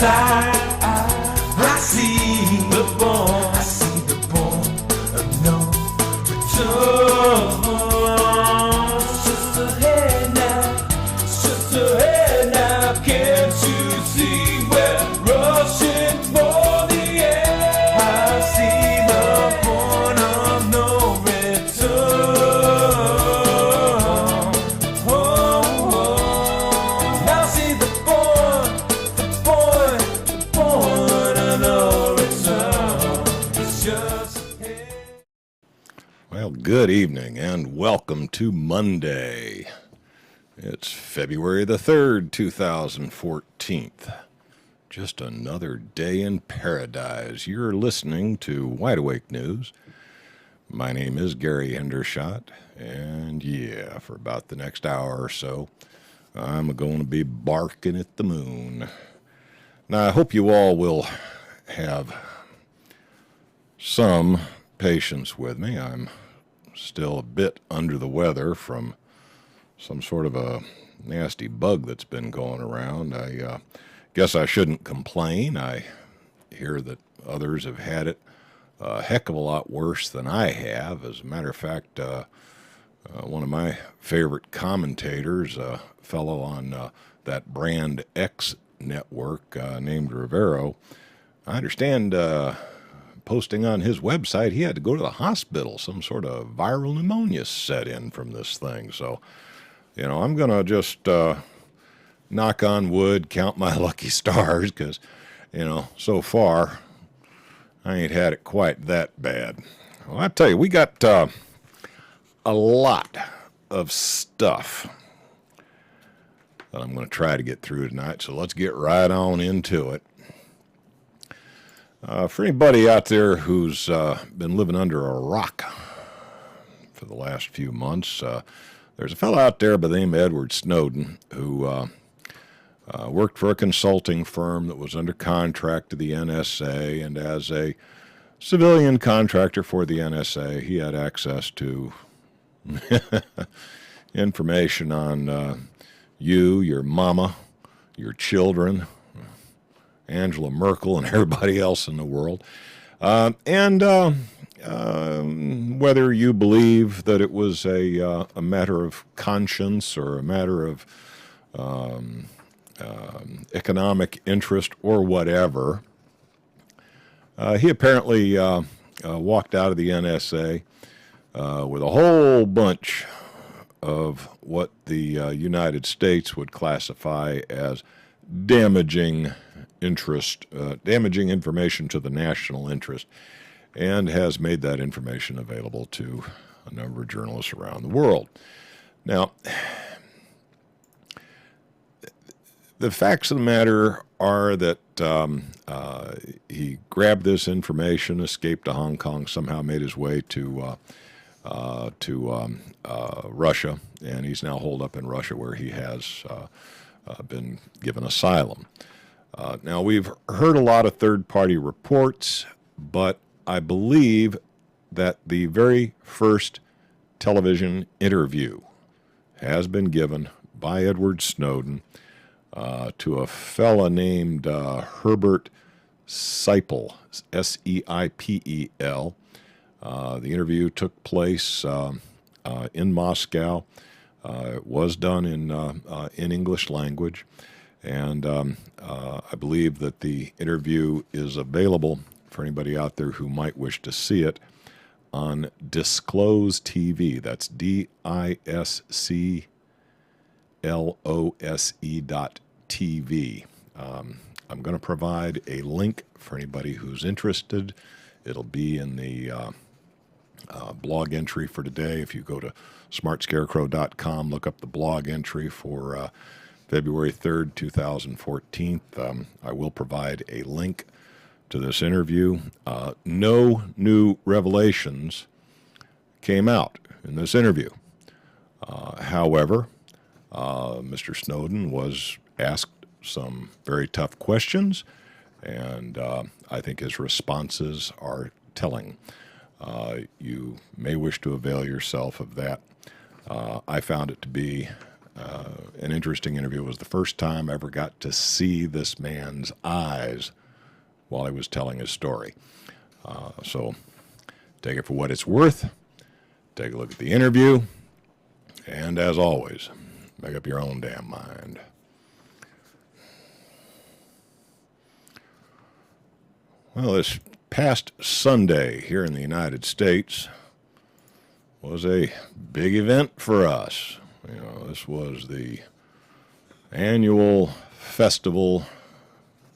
I see the born of no return. Sister, hey now, can't you see we're rushing for the end? I see the point of no return. Now see the point of no return. It's just ahead. Well, good evening and welcome to Monday. It's February the 3rd, 2014. Just another day in paradise. You're listening to Wide Awake News. My name is Gary Hendershot, and yeah, for about the next hour or so, I'm going to be barking at the moon. Now, I hope you all will have some patience with me. I'm still a bit under the weather from some sort of a nasty bug that's been going around. I guess I shouldn't complain. I hear that others have had it a heck of a lot worse than I have. As a matter of fact, one of my favorite commentators, a fellow on that Brand X network named Rivero, I understand posting on his website he had to go to the hospital. Some sort of viral pneumonia set in from this thing. So, I'm going to just knock on wood, count my lucky stars, because, so far I ain't had it quite that bad. Well, I tell you, we got a lot of stuff that I'm going to try to get through tonight, so let's get right on into it. For anybody out there who's been living under a rock for the last few months, there's a fellow out there by the name of Edward Snowden who worked for a consulting firm that was under contract to the NSA, and as a civilian contractor for the NSA, he had access to information on you, your mama, your children, Angela Merkel, and everybody else in the world. Whether you believe that it was a matter of conscience or a matter of economic interest or whatever, he apparently walked out of the NSA with a whole bunch of what the United States would classify as damaging information to the national interest, and has made that information available to a number of journalists around the world. Now, the facts of the matter are that he grabbed this information, escaped to Hong Kong, somehow made his way to Russia, and he's now holed up in Russia, where he has been given asylum. Now, we've heard a lot of third-party reports, but I believe that the very first television interview has been given by Edward Snowden to a fella named Hubert Seipel, S-E-I-P-E-L. The interview took place in Moscow. It was done in English language, and I believe that the interview is available for anybody out there who might wish to see it on Disclose TV. That's DISCLOSE.TV. I'm going to provide a link for anybody who's interested. It'll be in the blog entry for today. If you go to smartscarecrow.com, look up the blog entry for February 3rd, 2014. I will provide a link to this interview. No new revelations came out in this interview. However, Mr. Snowden was asked some very tough questions, and I think his responses are telling. You may wish to avail yourself of that. I found it to be an interesting interview. It was the first time I ever got to see this man's eyes while he was telling his story. So take it for what it's worth. Take a look at the interview. And as always, make up your own damn mind. Well, this past Sunday here in the United States was a big event for us. You know, this was the annual festival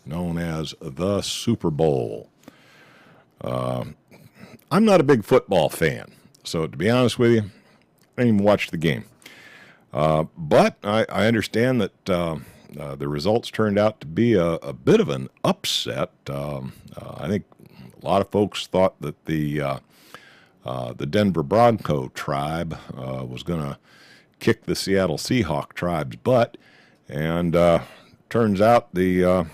known as the Super Bowl. I'm not a big football fan, so to be honest with you, I didn't even watch the game. But I understand that the results turned out to be a bit of an upset. I think a lot of folks thought that the Denver Bronco tribe was going to kick the Seattle Seahawk tribe's butt, and turns out the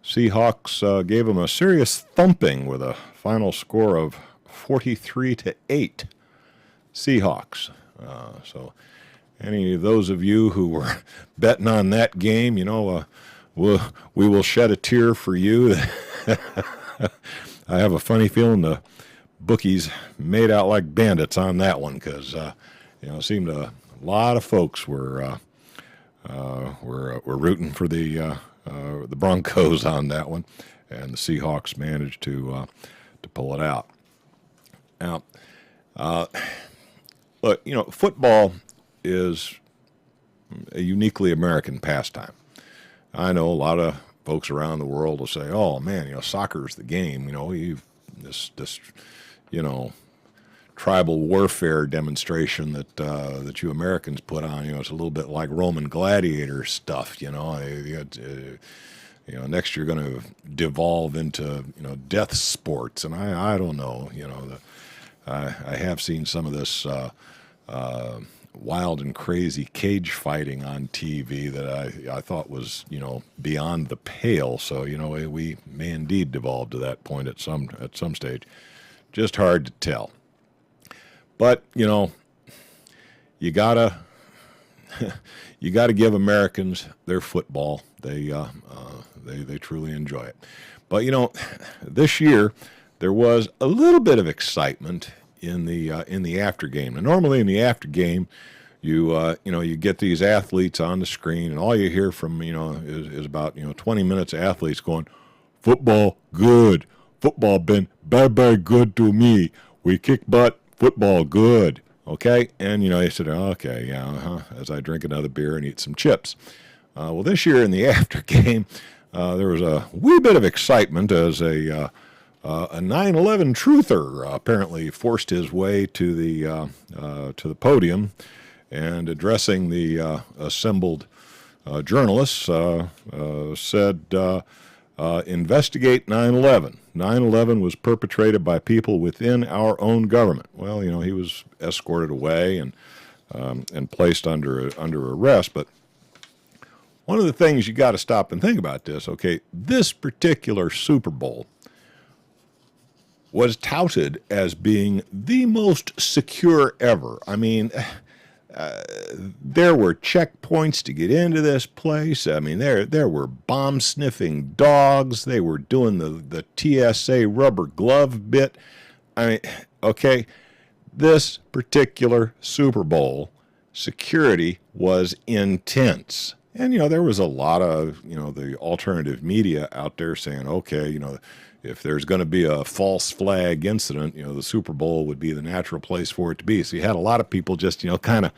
Seahawks gave them a serious thumping with a final score of 43-8 Seahawks. So any of those of you who were betting on that game, you know, we will shed a tear for you. I have a funny feeling the bookies made out like bandits on that one, because you know, it seemed a lot of folks were rooting for the Broncos on that one, and the Seahawks managed to pull it out. Now, look, you know, football is a uniquely American pastime. I know a lot of folks around the world will say, "Oh man, you know, soccer's the game." You know, this you know, tribal warfare demonstration that you Americans put on. You know, it's a little bit like Roman gladiator stuff. You know, next you're going to devolve into, you know, death sports, and I don't know. You know, I have seen some of this wild and crazy cage fighting on TV that I thought was, you know, beyond the pale. So, you know, we may indeed devolve to that point at some stage. Just hard to tell. But, you know, you gotta give Americans their football. They truly enjoy it. But, you know, this year there was a little bit of excitement in the after game. And normally in the after game, you get these athletes on the screen, and all you hear from, you know, is about, you know, 20 minutes of athletes going, "Football good, football been very good to me. We kick butt, football good." Okay, and you know, you said, "Okay, yeah," as I drink another beer and eat some chips. Well, this year in the after game, there was a wee bit of excitement as a 9/11 truther apparently forced his way to the podium, and addressing the assembled journalists said, "Investigate 9/11. 9/11 was perpetrated by people within our own government." Well, you know, he was escorted away and placed under arrest. But one of the things you got to stop and think about this. Okay, this particular Super Bowl was touted as being the most secure ever. I mean, there were checkpoints to get into this place. I mean, there were bomb-sniffing dogs. They were doing the TSA rubber glove bit. I mean, okay, this particular Super Bowl, security was intense. And, you know, there was a lot of, you know, the alternative media out there saying, okay, you know, if there's going to be a false flag incident, you know, the Super Bowl would be the natural place for it to be. So you had a lot of people just, you know, kind of,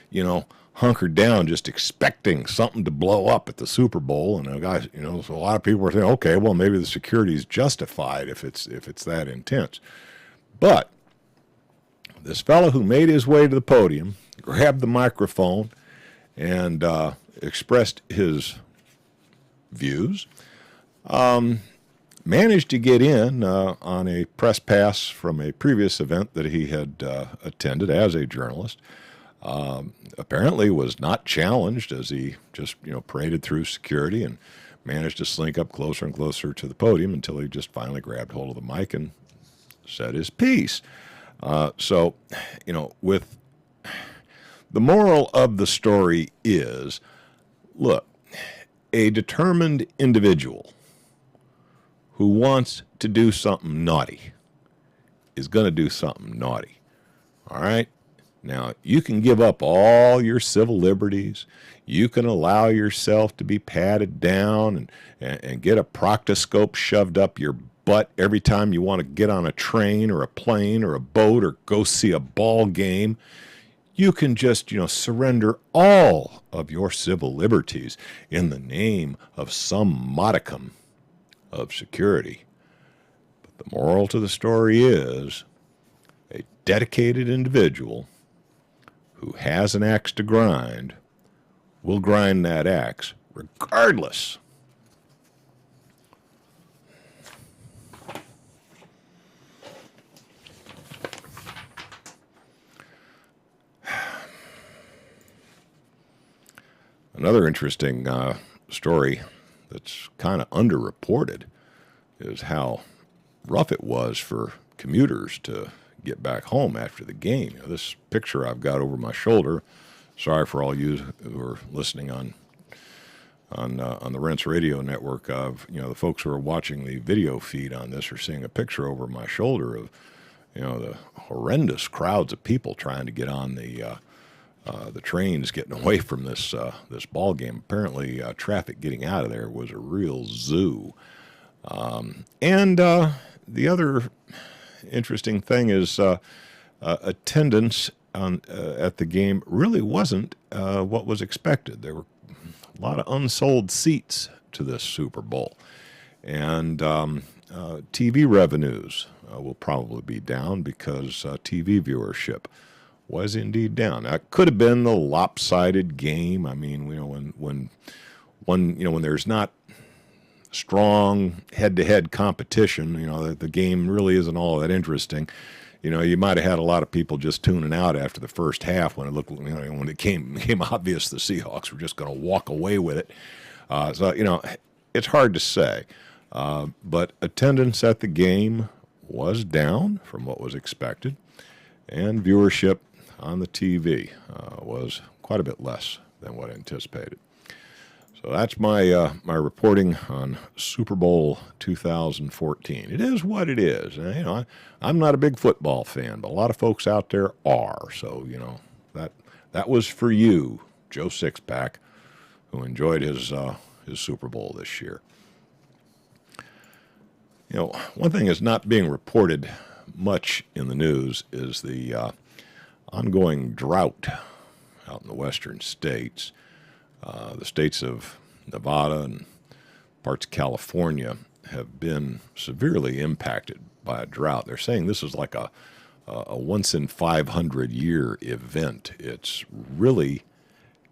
you know, hunkered down, just expecting something to blow up at the Super Bowl. And guys, you know, so a lot of people were saying, okay, well, maybe the security is justified if it's that intense. But this fellow who made his way to the podium, grabbed the microphone, and expressed his views, managed to get in on a press pass from a previous event that he had attended as a journalist. Apparently was not challenged as he just, you know, paraded through security and managed to slink up closer and closer to the podium until he just finally grabbed hold of the mic and said his piece. So, you know, with The moral of the story is, look, a determined individual who wants to do something naughty is going to do something naughty. All right? Now, you can give up all your civil liberties. You can allow yourself to be patted down and get a proctoscope shoved up your butt every time you want to get on a train or a plane or a boat or go see a ball game. You can just, surrender all of your civil liberties in the name of some modicum of security. But the moral to the story is a dedicated individual who has an axe to grind will grind that axe regardless. Another interesting story that's kind of underreported is how rough it was for commuters to get back home after the game. This picture I've got over my shoulder, sorry for all you who are listening on the Rents Radio Network, of the folks who are watching the video feed on this are seeing a picture over my shoulder of the horrendous crowds of people trying to get on the trains, getting away from this ball game. Apparently, traffic getting out of there was a real zoo. And the other interesting thing is attendance at the game really wasn't what was expected. There were a lot of unsold seats to this Super Bowl. And TV revenues will probably be down because TV viewership was indeed down. That could have been the lopsided game. I mean, when there's not strong head-to-head competition, the game really isn't all that interesting. You might have had a lot of people just tuning out after the first half when it looked, when it became obvious the Seahawks were just going to walk away with it. So it's hard to say. But attendance at the game was down from what was expected, and viewership on the TV was quite a bit less than what anticipated. So that's my reporting on Super Bowl 2014. It is what it is. I'm not a big football fan, but a lot of folks out there are. So that was for you, Joe Sixpack, who enjoyed his Super Bowl this year. One thing that's not being reported much in the news is the ongoing drought out in the western states. The states of Nevada and parts of California have been severely impacted by a drought. They're saying this is like a once in 500 year event. It's really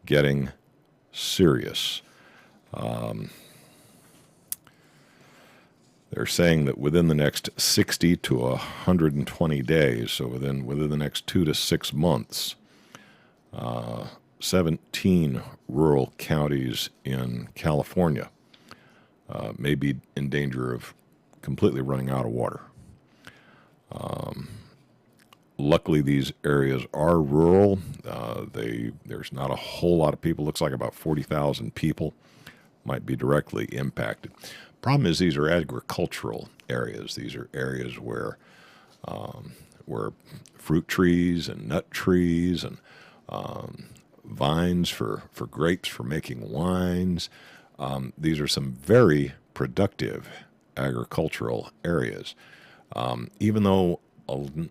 getting serious. They're saying that within the next 60 to 120 days, so within the next 2 to 6 months, 17 rural counties in California may be in danger of completely running out of water. Luckily, these areas are rural. There's not a whole lot of people. Looks like about 40,000 people might be directly impacted. Problem is, these are agricultural areas. These are areas where fruit trees and nut trees and vines for grapes for making wines. These are some very productive agricultural areas. Even though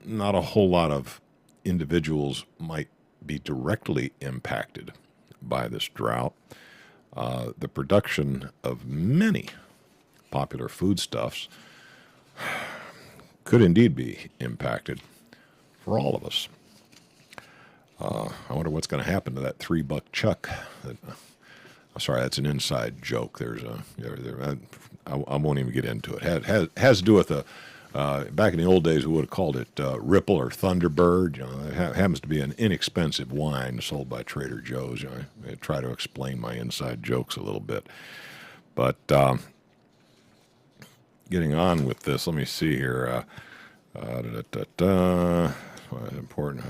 not a whole lot of individuals might be directly impacted by this drought, the production of many popular foodstuffs could indeed be impacted for all of us. I wonder what's going to happen to that $3 chuck. Sorry, that's an inside joke. I won't even get into it. Has to do with back in the old days we would have called it Ripple or Thunderbird. It happens to be an inexpensive wine sold by Trader Joe's. I try to explain my inside jokes a little bit, but getting on with this. Let me see here. Important.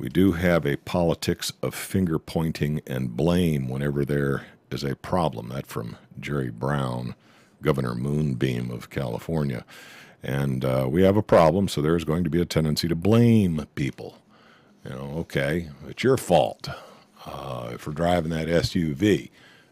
We do have a politics of finger pointing and blame whenever there is a problem. That from Jerry Brown, Governor Moonbeam of California. And we have a problem, so there's going to be a tendency to blame people. Okay, it's your fault for driving that SUV.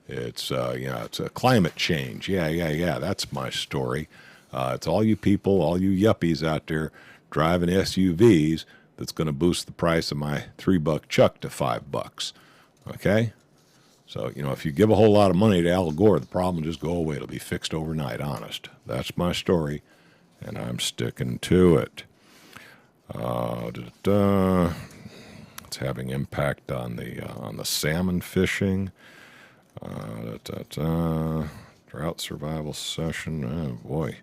It's it's a climate change. Yeah. That's my story. It's all you people, all you yuppies out there driving SUVs that's going to boost the price of my $3 chuck to $5. Okay? So, if you give a whole lot of money to Al Gore, the problem will just go away. It'll be fixed overnight, honest. That's my story, and I'm sticking to it. It's having impact on the salmon fishing. Drought survival session. Oh, boy.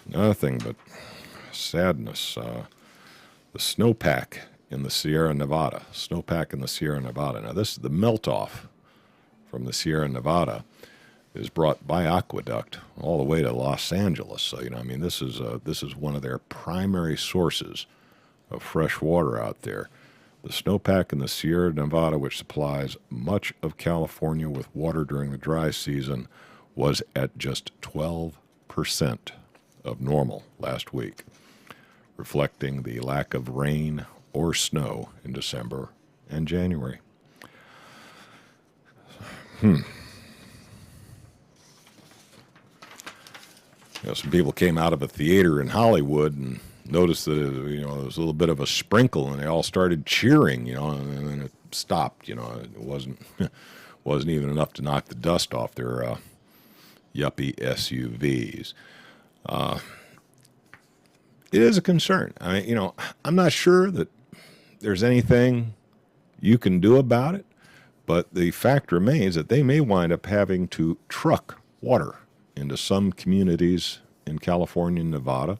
Nothing but sadness. The snowpack in the Sierra Nevada. Now, this is the melt-off from the Sierra Nevada is brought by aqueduct all the way to Los Angeles. So, this is one of their primary sources of fresh water out there. The snowpack in the Sierra Nevada, which supplies much of California with water during the dry season, was at just 12% of normal last week, reflecting the lack of rain or snow in December and January. Some people came out of a theater in Hollywood and noticed that there was a little bit of a sprinkle, and they all started cheering, and then it stopped. It wasn't even enough to knock the dust off their yuppie SUVs. It is a concern. I'm not sure that there's anything you can do about it, but the fact remains that they may wind up having to truck water into some communities in California and Nevada,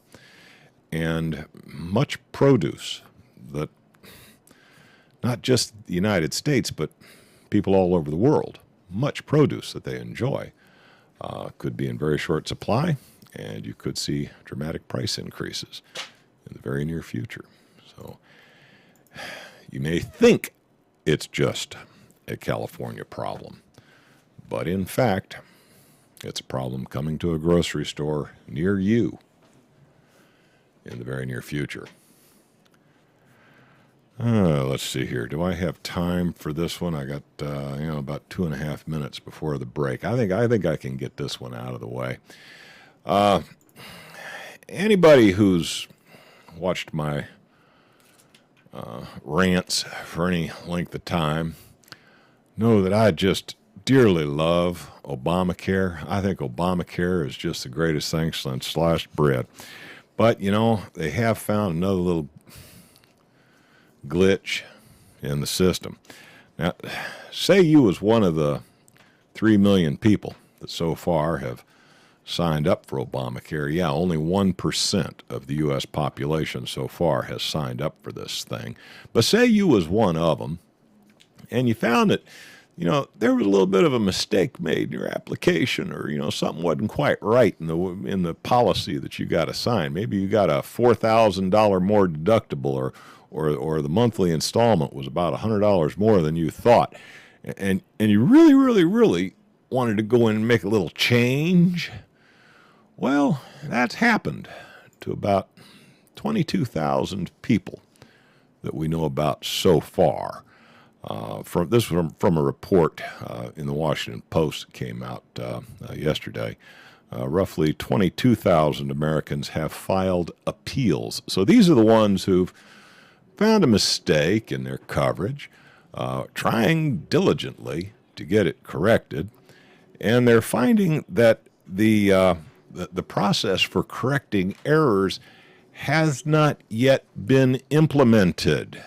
and much produce that not just the United States, but people all over the world, much produce that they enjoy, could be in very short supply, and you could see dramatic price increases in the very near future. So you may think it's just a California problem, but in fact, it's a problem coming to a grocery store near you in the very near future. Let's see here. Do I have time for this one? I got about 2.5 minutes before the break. I think I can get this one out of the way. Anybody who's watched my rants for any length of time know that I just dearly love Obamacare. I think Obamacare is just the greatest thing since sliced bread. But, they have found another little glitch in the system. Now, say you was one of the 3 million people that so far have signed up for Obamacare. Yeah, only 1% of the U.S. population so far has signed up for this thing. But say you was one of them, and you found that, there was a little bit of a mistake made in your application, or, something wasn't quite right in the policy that you got assigned. Maybe you got a $4,000 more deductible, or the monthly installment was about $100 more than you thought. And you really, really, really wanted to go in and make a little change. Well, that's happened to about 22,000 people that we know about so far. From a report in the Washington Post that came out yesterday. Roughly 22,000 Americans have filed appeals. So these are the ones who've found a mistake in their coverage, trying diligently to get it corrected, and they're finding that the process for correcting errors has not yet been implemented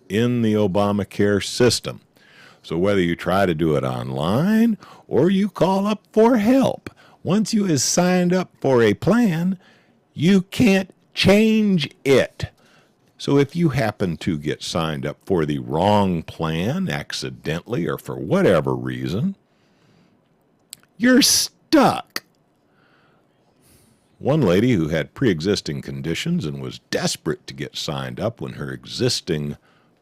in the Obamacare system. So whether you try to do it online or you call up for help, once you have signed up for a plan, you can't change it. So if you happen to get signed up for the wrong plan accidentally or for whatever reason, you're stuck. One lady who had pre-existing conditions and was desperate to get signed up when her existing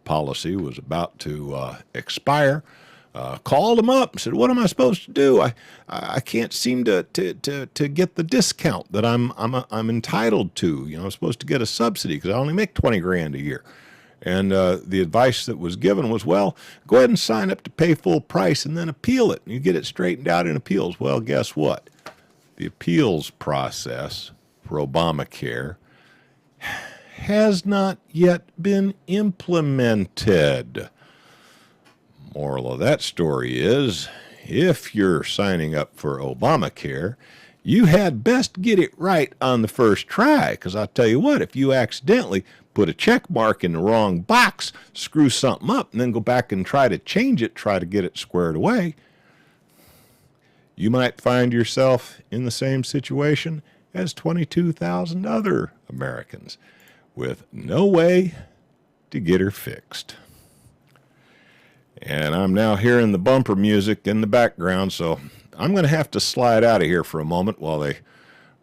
policy was about to expire. Called him up and said, "What am I supposed to do? I can't seem to get the discount that I'm entitled to. You know, I'm supposed to get a subsidy because I only make $20,000 a year." And the advice that was given was, well, go ahead and sign up to pay full price and then appeal it. And you get it straightened out in appeals. Well, guess what? The appeals process for Obamacare has not yet been implemented. Moral of that story is, if you're signing up for Obamacare, you had best get it right on the first try, because I'll tell you what, if you accidentally put a check mark in the wrong box, screw something up, and then go back and try to change it, try to get it squared away, you might find yourself in the same situation as 22,000 other Americans with no way to get her fixed. And I'm now hearing the bumper music in the background, so I'm going to have to slide out of here for a moment while they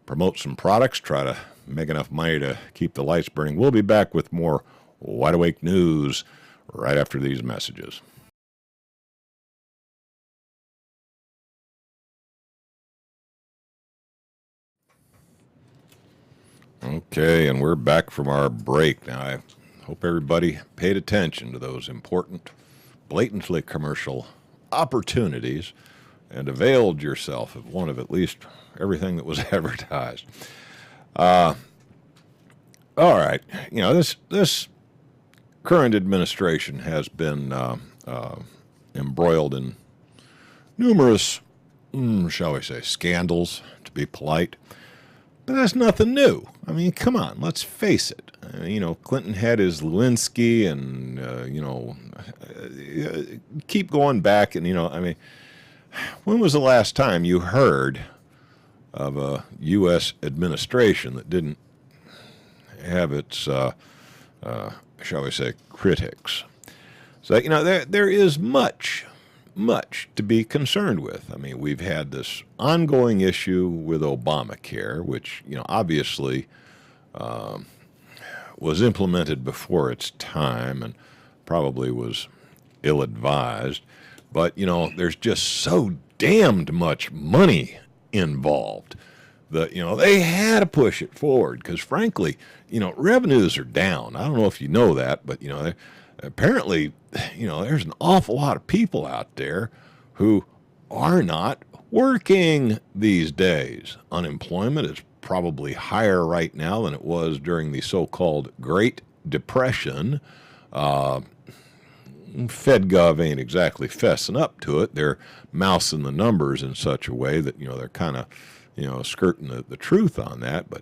promote some products, try to make enough money to keep the lights burning. We'll be back with more Wide Awake news right after these messages. Okay, and we're back from our break. Now, I hope everybody paid attention to those important, blatantly commercial opportunities and availed yourself of one of at least everything that was advertised. All right, you know, this current administration has been embroiled in numerous, shall we say, scandals, to be polite. But that's nothing new. I mean, come on, let's face it. You know, Clinton had his Lewinsky and, keep going back. And, I mean, when was the last time you heard of a U.S. administration that didn't have its, shall we say, critics? So, there is much to be concerned with. I mean, we've had this ongoing issue with Obamacare, which, obviously was implemented before its time and probably was ill-advised. But, there's just so damned much money involved that, they had to push it forward because, frankly, revenues are down. I don't know if you know that, but, apparently, there's an awful lot of people out there who are not working these days. Unemployment is probably higher right now than it was during the so-called Great Depression. FedGov ain't exactly fessing up to it. They're mousing the numbers in such a way that, they're kind of, skirting the truth on that. But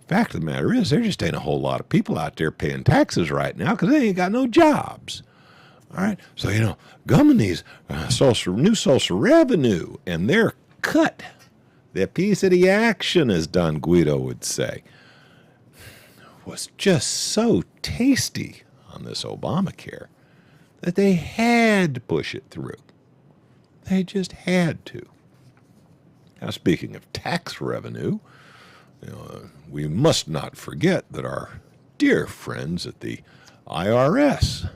fact of the matter is, there just ain't a whole lot of people out there paying taxes right now because they ain't got no jobs. All right, so gumming these new social revenue, and their cut, their piece of the action, as Don Guido would say, was just so tasty on this Obamacare that they had to push it through. They just had to. Now, speaking of tax revenue, we must not forget that our dear friends at the IRS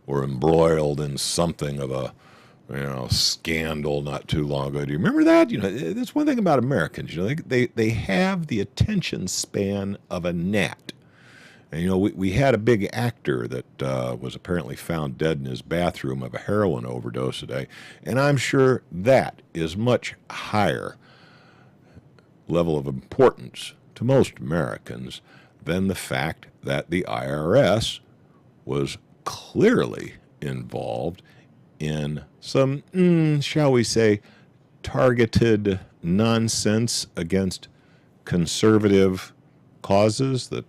were embroiled in something of a, scandal not too long ago. Do you remember that? That's one thing about Americans. They have the attention span of a gnat. And, we had a big actor that was apparently found dead in his bathroom of a heroin overdose today. And I'm sure that is much higher level of importance to most Americans than the fact that the IRS was clearly involved in some, shall we say, targeted nonsense against conservative causes that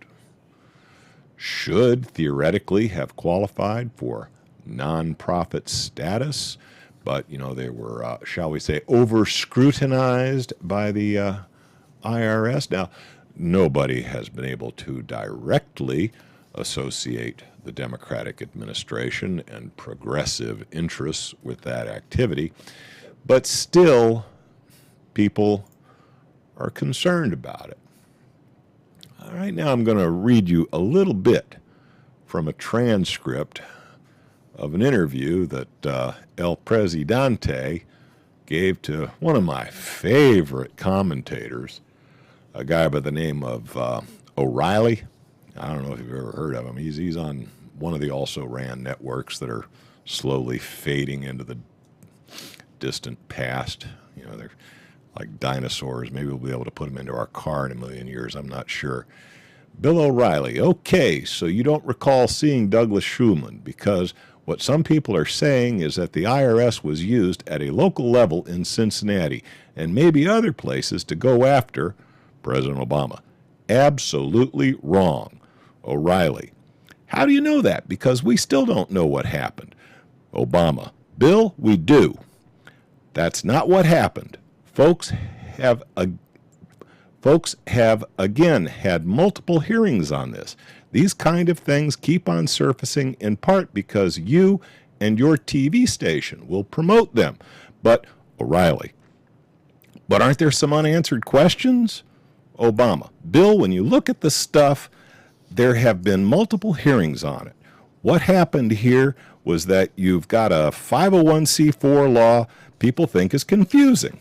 should theoretically have qualified for nonprofit status, but, they were, shall we say, over-scrutinized by the IRS. Now, nobody has been able to directly associate the Democratic administration and progressive interests with that activity, but still, people are concerned about it. All right, now I'm going to read you a little bit from a transcript of an interview that El Presidente gave to one of my favorite commentators, a guy by the name of O'Reilly. I don't know if you've ever heard of him. He's on one of the also-ran networks that are slowly fading into the distant past. You know, they're like dinosaurs. Maybe we'll be able to put them into our car in a million years. I'm not sure. Bill O'Reilly. Okay, so you don't recall seeing Douglas Schumann, because what some people are saying is that the IRS was used at a local level in Cincinnati and maybe other places to go after President Obama. Absolutely wrong. O'Reilly. How do you know that? Because we still don't know what happened. Obama. Bill, we do. That's not what happened. Folks have again had multiple hearings on this. These kind of things keep on surfacing in part because you and your TV station will promote them. But, O'Reilly, but aren't there some unanswered questions? Obama. Bill, when you look at the stuff, there have been multiple hearings on it. What happened here was that you've got a 501c4 law people think is confusing.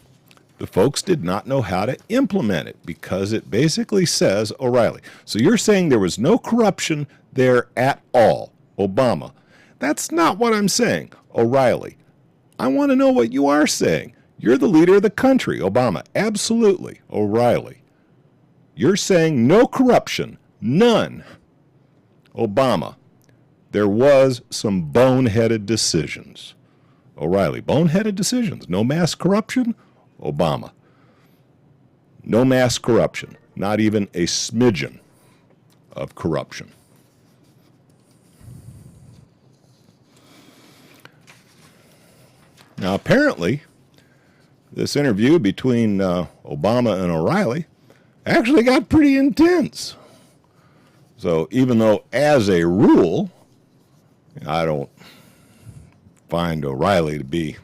The folks did not know how to implement it because it basically says O'Reilly. So you're saying there was no corruption there at all, Obama. That's not what I'm saying, O'Reilly. I want to know what you are saying. You're the leader of the country, Obama. Absolutely, O'Reilly. You're saying no corruption, none. Obama. There was some boneheaded decisions. O'Reilly. Boneheaded decisions. No mass corruption? Obama. No mass corruption. Not even a smidgen of corruption. Now, apparently, this interview between Obama and O'Reilly actually got pretty intense. So even though, as a rule, I don't find O'Reilly to be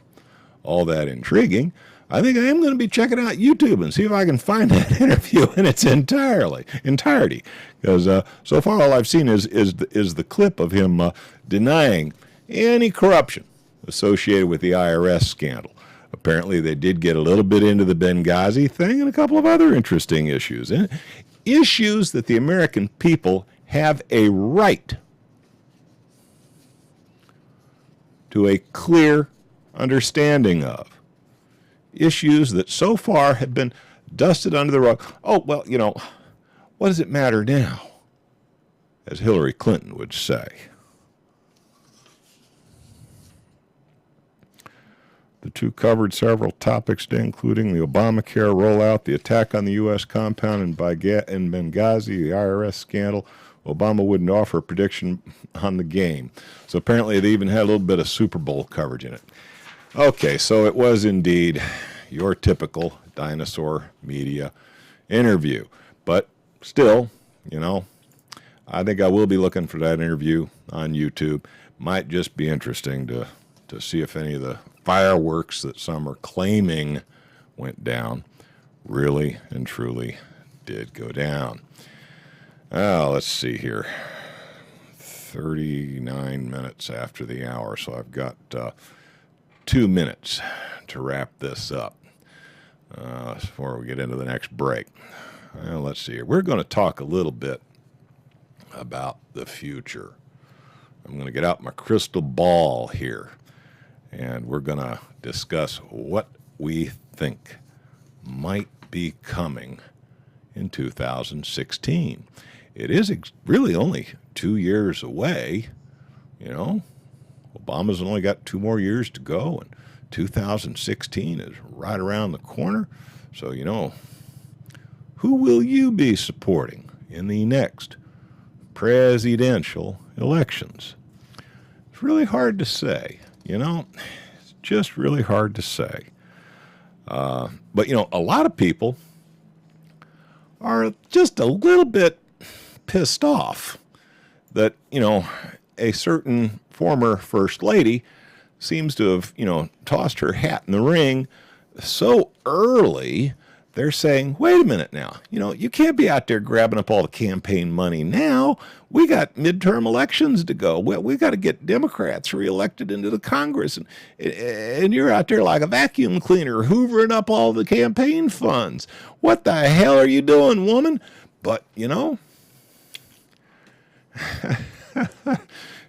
all that intriguing, I think I am going to be checking out YouTube and see if I can find that interview in its entirety. Because so far all I've seen is the clip of him denying any corruption associated with the IRS scandal. Apparently they did get a little bit into the Benghazi thing and a couple of other interesting issues. Issues that the American people have a right to a clear understanding of. Issues that so far have been dusted under the rug. Oh, well, you know, what does it matter now? As Hillary Clinton would say. The two covered several topics, including the Obamacare rollout, the attack on the U.S. compound in Benghazi, the IRS scandal. Obama wouldn't offer a prediction on the game. So apparently they even had a little bit of Super Bowl coverage in it. Okay, so it was indeed your typical dinosaur media interview. But still, you know, I think I will be looking for that interview on YouTube. Might just be interesting to see if any of the fireworks that some are claiming went down really and truly did go down. Let's see here. 39 minutes after the hour, so I've got 2 minutes to wrap this up before we get into the next break. Well, let's see here. We're going to talk a little bit about the future. I'm going to get out my crystal ball here, and we're going to discuss what we think might be coming in 2016. It is really only 2 years away, you know. Obama's only got 2 more years to go, and 2016 is right around the corner. So, you know, who will you be supporting in the next presidential elections? It's really hard to say, you know. It's just really hard to say. But, you know, a lot of people are just a little bit pissed off that, you know, a certain former first lady seems to have, you know, tossed her hat in the ring so early they're saying, wait a minute now, you can't be out there grabbing up all the campaign money now. We got midterm elections to go. We got to get Democrats reelected into the Congress. And you're out there like a vacuum cleaner hoovering up all the campaign funds. What the hell are you doing, woman? But,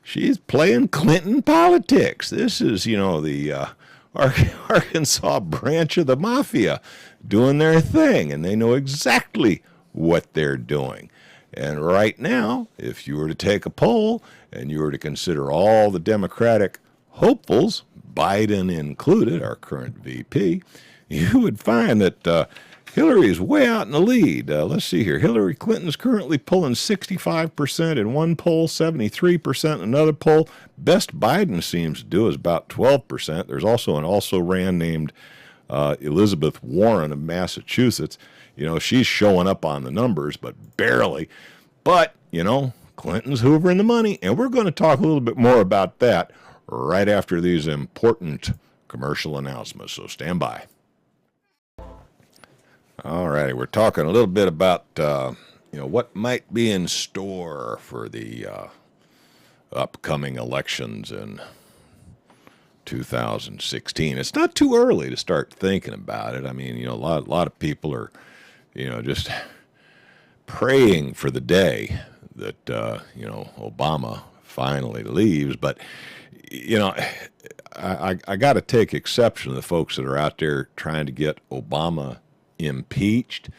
she's playing Clinton politics. This is, the Arkansas branch of the mafia doing their thing, and they know exactly what they're doing. And right now, if you were to take a poll and you were to consider all the Democratic hopefuls, Biden included, our current VP, you would find that Hillary is way out in the lead. Let's see here. Hillary Clinton's currently pulling 65% in one poll, 73% in another poll. Best Biden seems to do is about 12%. There's also an also-ran named Elizabeth Warren of Massachusetts. She's showing up on the numbers, but barely. But, Clinton's hoovering the money, and we're going to talk a little bit more about that right after these important commercial announcements, so stand by. All righty, we're talking a little bit about, what might be in store for the upcoming elections in 2016. It's not too early to start thinking about it. I mean, a lot of people are, just praying for the day that, Obama finally leaves. But, I got to take exception to the folks that are out there trying to get Obama impeached.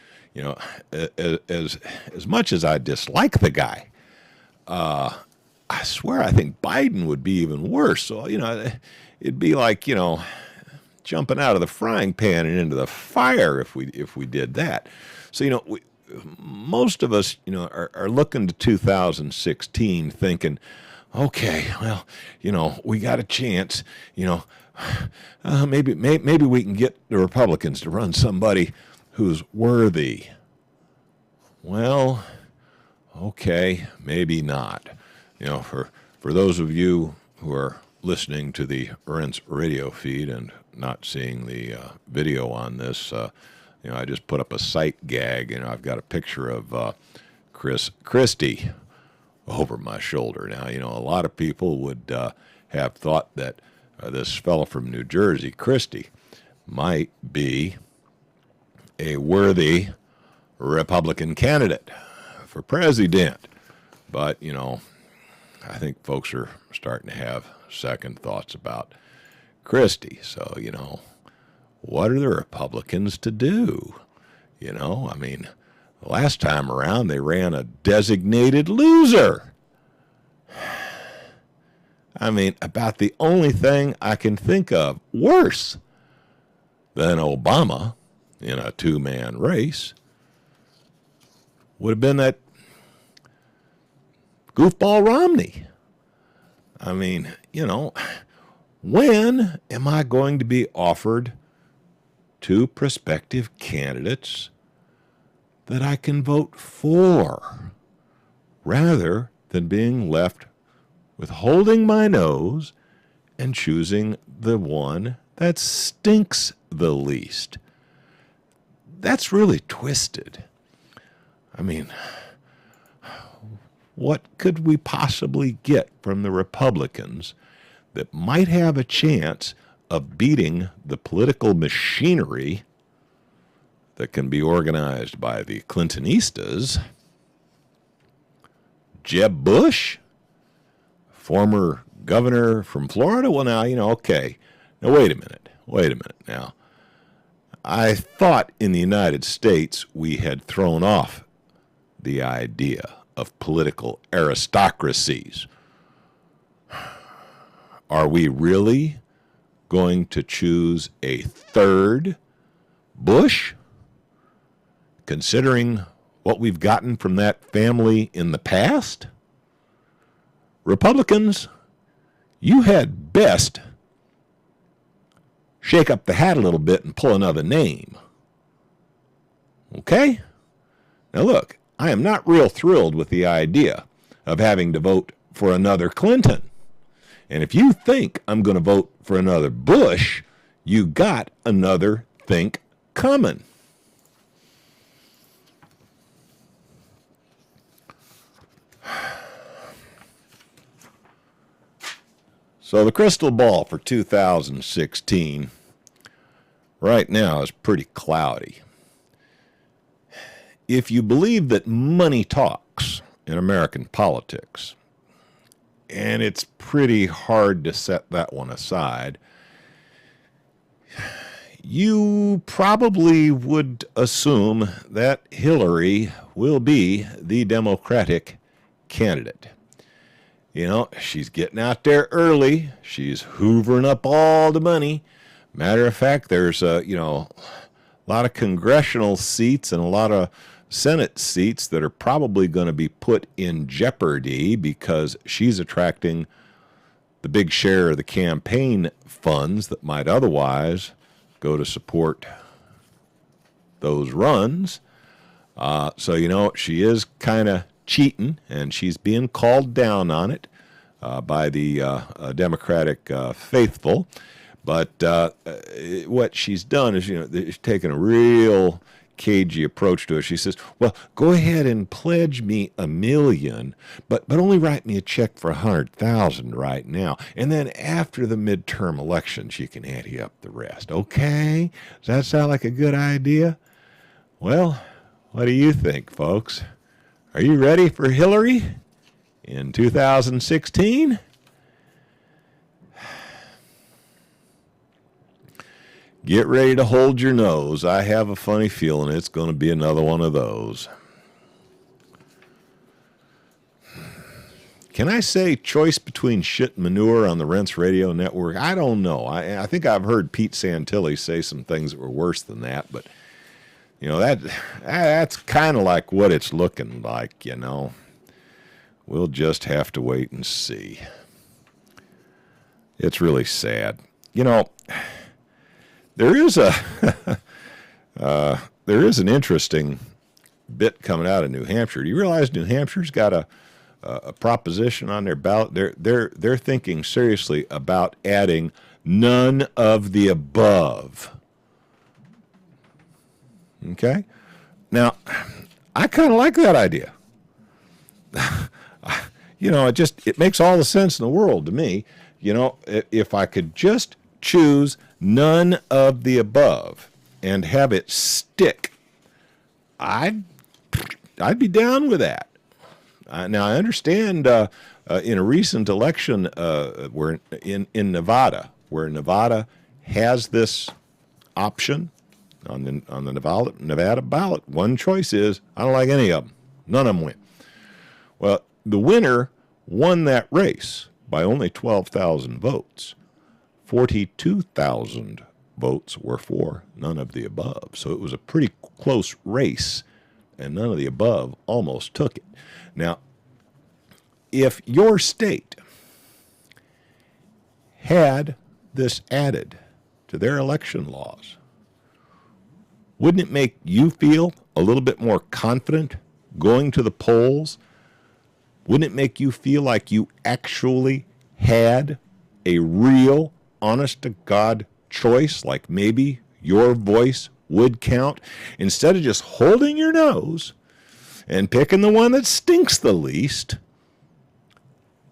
As much as I dislike the guy, I swear I think Biden would be even worse. So, it'd be like, jumping out of the frying pan and into the fire if we did that. So, most of us, are looking to 2016 thinking, okay, well, we got a chance, maybe we can get the Republicans to run somebody who's worthy. Well, okay, maybe not. For those of you who are listening to the Rents radio feed and not seeing the video on this, I just put up a sight gag. I've got a picture of Chris Christie over my shoulder. Now, a lot of people would have thought that this fellow from New Jersey, Christie, might be a worthy Republican candidate for president. But, I think folks are starting to have second thoughts about Christie. So, what are the Republicans to do? I mean, last time around they ran a designated loser. I mean, about the only thing I can think of worse than Obama in a two-man race would have been that goofball Romney. I mean, when am I going to be offered two prospective candidates that I can vote for rather than being left with holding my nose and choosing the one that stinks the least? That's really twisted. I mean, what could we possibly get from the Republicans that might have a chance of beating the political machinery that can be organized by the Clintonistas? Jeb Bush, former governor from Florida? Well, now, okay. Now, wait a minute. Now, I thought in the United States we had thrown off the idea of political aristocracies. Are we really going to choose a third Bush, considering what we've gotten from that family in the past? Republicans, you had best shake up the hat a little bit and pull another name. Okay? Now look, I am not real thrilled with the idea of having to vote for another Clinton. And if you think I'm going to vote for another Bush, you got another think coming. So the crystal ball for 2016 right now is pretty cloudy. If you believe that money talks in American politics, and it's pretty hard to set that one aside, you probably would assume that Hillary will be the Democratic candidate. You know, she's getting out there early. She's hoovering up all the money. Matter of fact, there's a lot of congressional seats and a lot of Senate seats that are probably going to be put in jeopardy because she's attracting the big share of the campaign funds that might otherwise go to support those runs. So, she is kind of cheating, and she's being called down on it by the Democratic faithful. But what she's done is, she's taken a real cagey approach to it. She says, well, go ahead and pledge me $1 million, but only write me a check for $100,000 right now. And then after the midterm elections, you can ante up the rest. Okay? Does that sound like a good idea? Well, what do you think, folks? Are you ready for Hillary in 2016? Get ready to hold your nose. I have a funny feeling it's going to be another one of those. Can I say choice between shit and manure on the Rents Radio Network? I don't know. I think I've heard Pete Santilli say some things that were worse than that, but that's kind of like what it's looking like, We'll just have to wait and see. It's really sad. There is an interesting bit coming out of New Hampshire. Do you realize New Hampshire's got a proposition on their ballot? They're thinking seriously about adding none of the above. Okay? Now, I kind of like that idea. It makes all the sense in the world to me. If I could just choose none of the above and have it stick, I'd be down with that. Now, I understand in a recent election where in Nevada, where Nevada has this option on the Nevada ballot, one choice is, I don't like any of them. None of them win. Well, the winner won that race by only 12,000 votes. 42,000 votes were for none of the above. So it was a pretty close race, and none of the above almost took it. Now, if your state had this added to their election laws, wouldn't it make you feel a little bit more confident going to the polls? Wouldn't it make you feel like you actually had a real, honest-to-God choice, like maybe your voice would count, instead of just holding your nose and picking the one that stinks the least?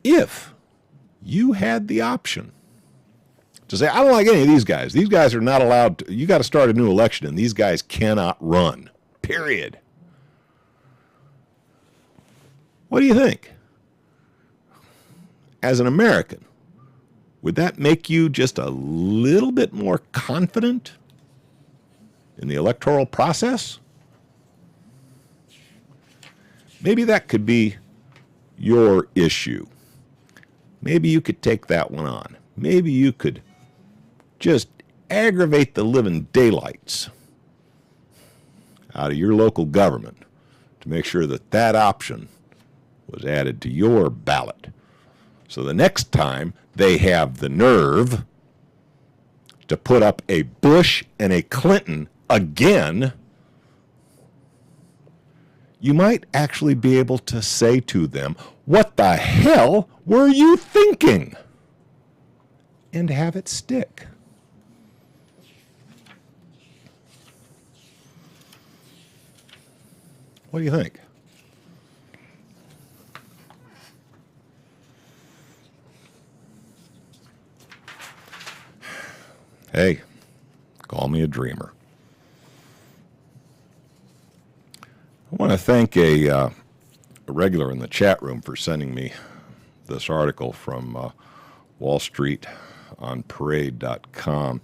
If you had the option to say, I don't like any of these guys. These guys are not allowed to, you got to start a new election, and these guys cannot run, period. What do you think? As an American, would that make you just a little bit more confident in the electoral process? Maybe that could be your issue. Maybe you could take that one on. Maybe you could just aggravate the living daylights out of your local government to make sure that that option was added to your ballot. So the next time they have the nerve to put up a Bush and a Clinton again, you might actually be able to say to them, what the hell were you thinking? And have it stick. What do you think? Hey, call me a dreamer. I want to thank a regular in the chat room for sending me this article from WallStreetOnParade.com.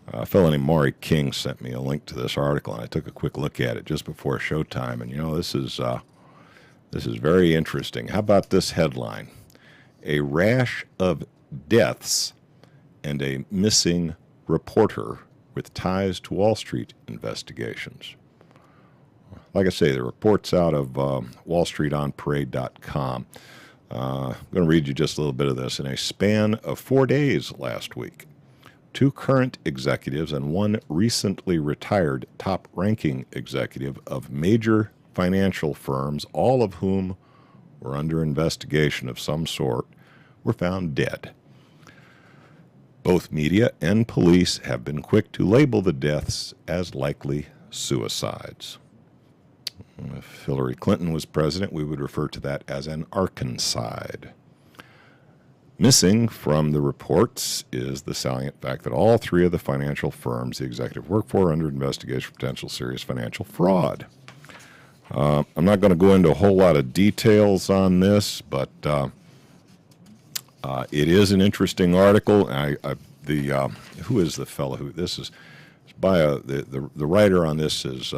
A fellow named Maury King sent me a link to this article, and I took a quick look at it just before showtime. And this is very interesting. How about this headline? A rash of deaths and a missing reporter with ties to Wall Street investigations. Like I say, the report's out of WallStreetOnParade.com. I'm going to read you just a little bit of this. In a span of 4 days last week, 2 current executives and 1 recently retired top-ranking executive of major financial firms, all of whom were under investigation of some sort, were found dead. Both media and police have been quick to label the deaths as likely suicides. If Hillary Clinton was president, we would refer to that as an arkancide. Missing from the reports is the salient fact that all 3 of the financial firms the executive worked for are under investigation for potential serious financial fraud. I'm not going to go into a whole lot of details on this, but it is an interesting article. Who is the fellow who this is? By the writer on this is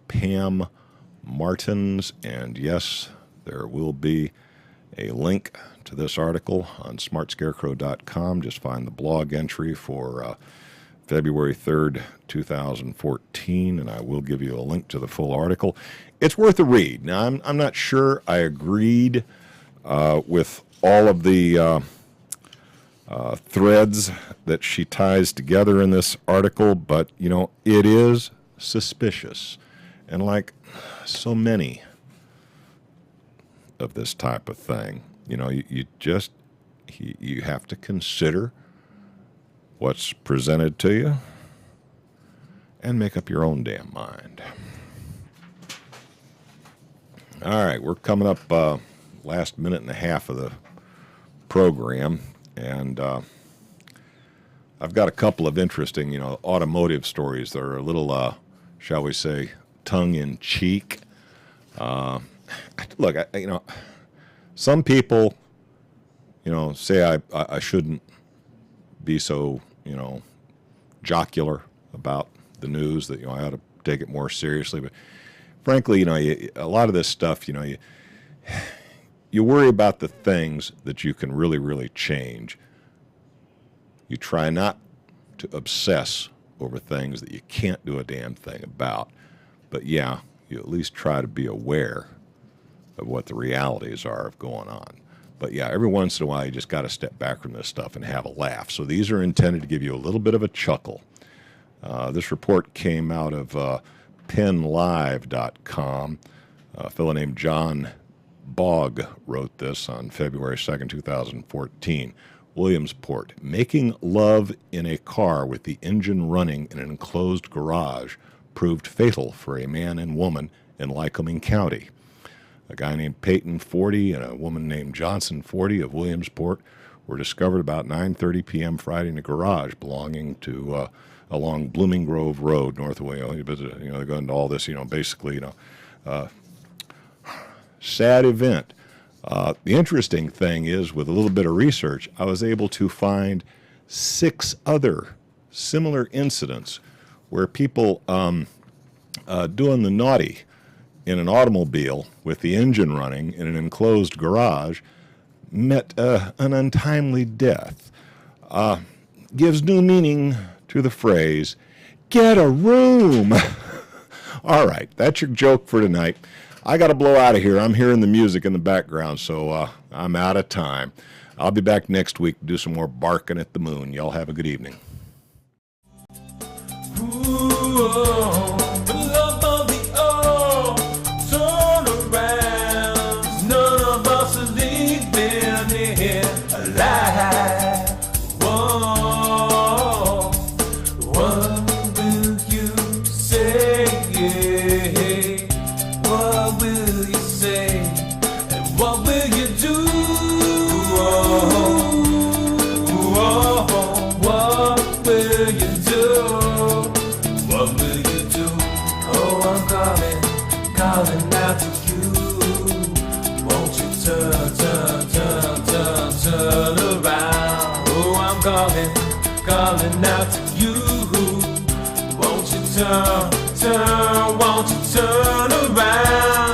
Pam Martins, and yes, there will be a link to this article on smartscarecrow.com. Just find the blog entry for February 3rd, 2014, and I will give you a link to the full article. It's worth a read. Now, I'm not sure I agreed with all of the threads that she ties together in this article, but, it is suspicious. And like so many of this type of thing, you have to consider what's presented to you and make up your own damn mind. All right, we're coming up last minute and a half of the program, and I've got a couple of interesting, automotive stories that are a little, shall we say, tongue-in-cheek. Look, some people, say I shouldn't be so, jocular about the news, that, I ought to take it more seriously. But frankly, a lot of this stuff, you worry about the things that you can really, really change. You try not to obsess over things that you can't do a damn thing about. But yeah, you at least try to be aware of what the realities are of going on. But yeah, every once in a while you just got to step back from this stuff and have a laugh. So these are intended to give you a little bit of a chuckle. This report came out of PennLive.com. A fellow named John Bogg wrote this on February 2nd, 2014. Williamsport, making love in a car with the engine running in an enclosed garage proved fatal for a man and woman in Lycoming County. A guy named Peyton, 40, and a woman named Johnson, 40, of Williamsport were discovered about 9:30 p.m. Friday in a garage belonging to along Blooming Grove Road, north of William. They're going into all this, basically, sad event. The interesting thing is, with a little bit of research, I was able to find 6 other similar incidents where people doing the naughty in an automobile with the engine running in an enclosed garage met an untimely death. Gives new meaning to the phrase, get a room. All right, that's your joke for tonight. I got to blow out of here. I'm hearing the music in the background, so I'm out of time. I'll be back next week to do some more barking at the moon. Y'all have a good evening. What will calling out to you. Won't you turn around? Oh, I'm calling out to you. Won't you turn around?